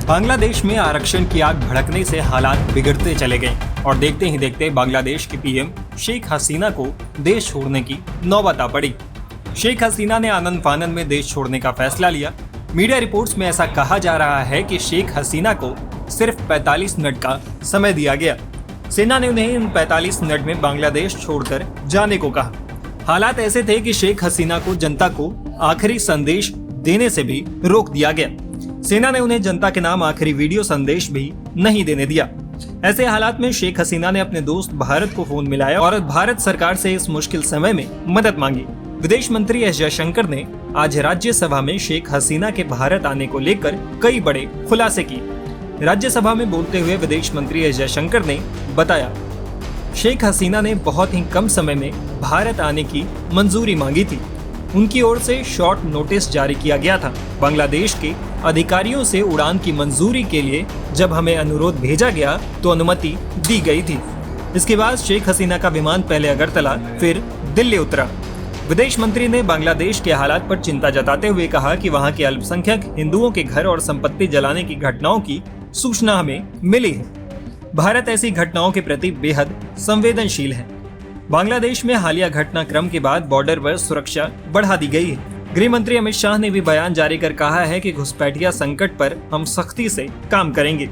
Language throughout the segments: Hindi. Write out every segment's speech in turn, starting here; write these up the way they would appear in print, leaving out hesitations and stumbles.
बांग्लादेश में आरक्षण की आग भड़कने से हालात बिगड़ते चले गए और देखते ही देखते बांग्लादेश की पीएम शेख हसीना को देश छोड़ने की नौबत आ पड़ी। शेख हसीना ने आनन फानन में देश छोड़ने का फैसला लिया। मीडिया रिपोर्ट्स में ऐसा कहा जा रहा है कि शेख हसीना को सिर्फ 45 मिनट का समय दिया गया। सेना ने उन्हें इन 45 मिनट में बांग्लादेश छोड़कर जाने को कहा। हालात ऐसे थे कि शेख हसीना को जनता को आखिरी संदेश देने से भी रोक दिया गया। सेना ने उन्हें जनता के नाम आखिरी वीडियो संदेश भी नहीं देने दिया। ऐसे हालात में शेख हसीना ने अपने दोस्त भारत को फोन मिलाया और भारत सरकार से इस मुश्किल समय में मदद मांगी। विदेश मंत्री एस जयशंकर ने आज राज्यसभा में शेख हसीना के भारत आने को लेकर कई बड़े खुलासे किए। राज्यसभा में बोलते हुए विदेश मंत्री एस जयशंकर ने बताया, शेख हसीना ने बहुत ही कम समय में भारत आने की मंजूरी मांगी थी। उनकी ओर से शॉर्ट नोटिस जारी किया गया था। बांग्लादेश के अधिकारियों से उड़ान की मंजूरी के लिए जब हमें अनुरोध भेजा गया तो अनुमति दी गई थी। इसके बाद शेख हसीना का विमान पहले अगरतला फिर दिल्ली उतरा। विदेश मंत्री ने बांग्लादेश के हालात पर चिंता जताते हुए कहा कि वहां के अल्पसंख्यक हिंदुओं के घर और संपत्ति जलाने की घटनाओं की सूचना हमें मिली है। भारत ऐसी घटनाओं के प्रति बेहद संवेदनशील है। बांग्लादेश में हालिया घटनाक्रम के बाद बॉर्डर पर सुरक्षा बढ़ा दी गई है। गृह मंत्री अमित शाह ने भी बयान जारी कर कहा है कि घुसपैठिया संकट पर हम सख्ती से काम करेंगे।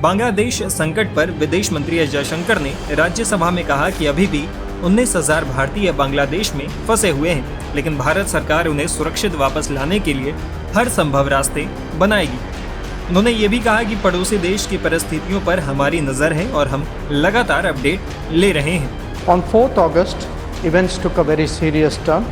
बांग्लादेश संकट पर विदेश मंत्री एस जयशंकर ने राज्यसभा में कहा कि अभी भी 19,000 भारतीय बांग्लादेश में फंसे हुए हैं, लेकिन भारत सरकार उन्हें सुरक्षित वापस लाने के लिए हर संभव रास्ते बनाएगी। उन्होंने ये भी कहा कि पड़ोसी देश की परिस्थितियों पर हमारी नजर है और हम लगातार अपडेट ले रहे हैं। On 4th August, events took a very serious turn.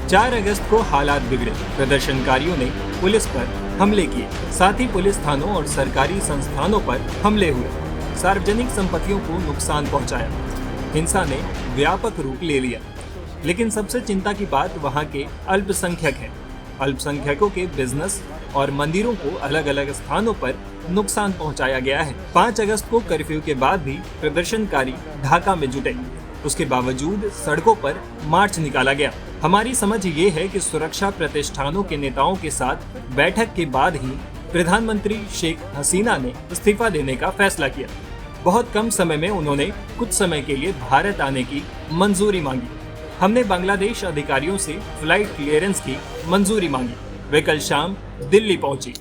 4 अगस्त को हालात बिगड़े। प्रदर्शनकारियों ने पुलिस पर हमले किए, साथ ही पुलिस थानों और सरकारी संस्थानों पर हमले हुए, सार्वजनिक संपत्तियों को नुकसान पहुंचाया। हिंसा ने व्यापक रूप ले लिया। लेकिन सबसे चिंता की बात वहां के अल्पसंख्यक है। अल्पसंख्यकों के बिजनेस और मंदिरों को अलग अलग स्थानों पर नुकसान पहुंचाया गया है। 5 अगस्त को कर्फ्यू के बाद भी प्रदर्शनकारी ढाका में जुटे। उसके बावजूद सड़कों पर मार्च निकाला गया। हमारी समझ ये है कि सुरक्षा प्रतिष्ठानों के नेताओं के साथ बैठक के बाद ही प्रधानमंत्री शेख हसीना ने इस्तीफा देने का फैसला किया। बहुत कम समय में उन्होंने कुछ समय के लिए भारत आने की मंजूरी मांगी। हमने बांग्लादेश अधिकारियों से फ्लाइट क्लियरेंस की मंजूरी मांगी। वे कल शाम दिल्ली पहुंची।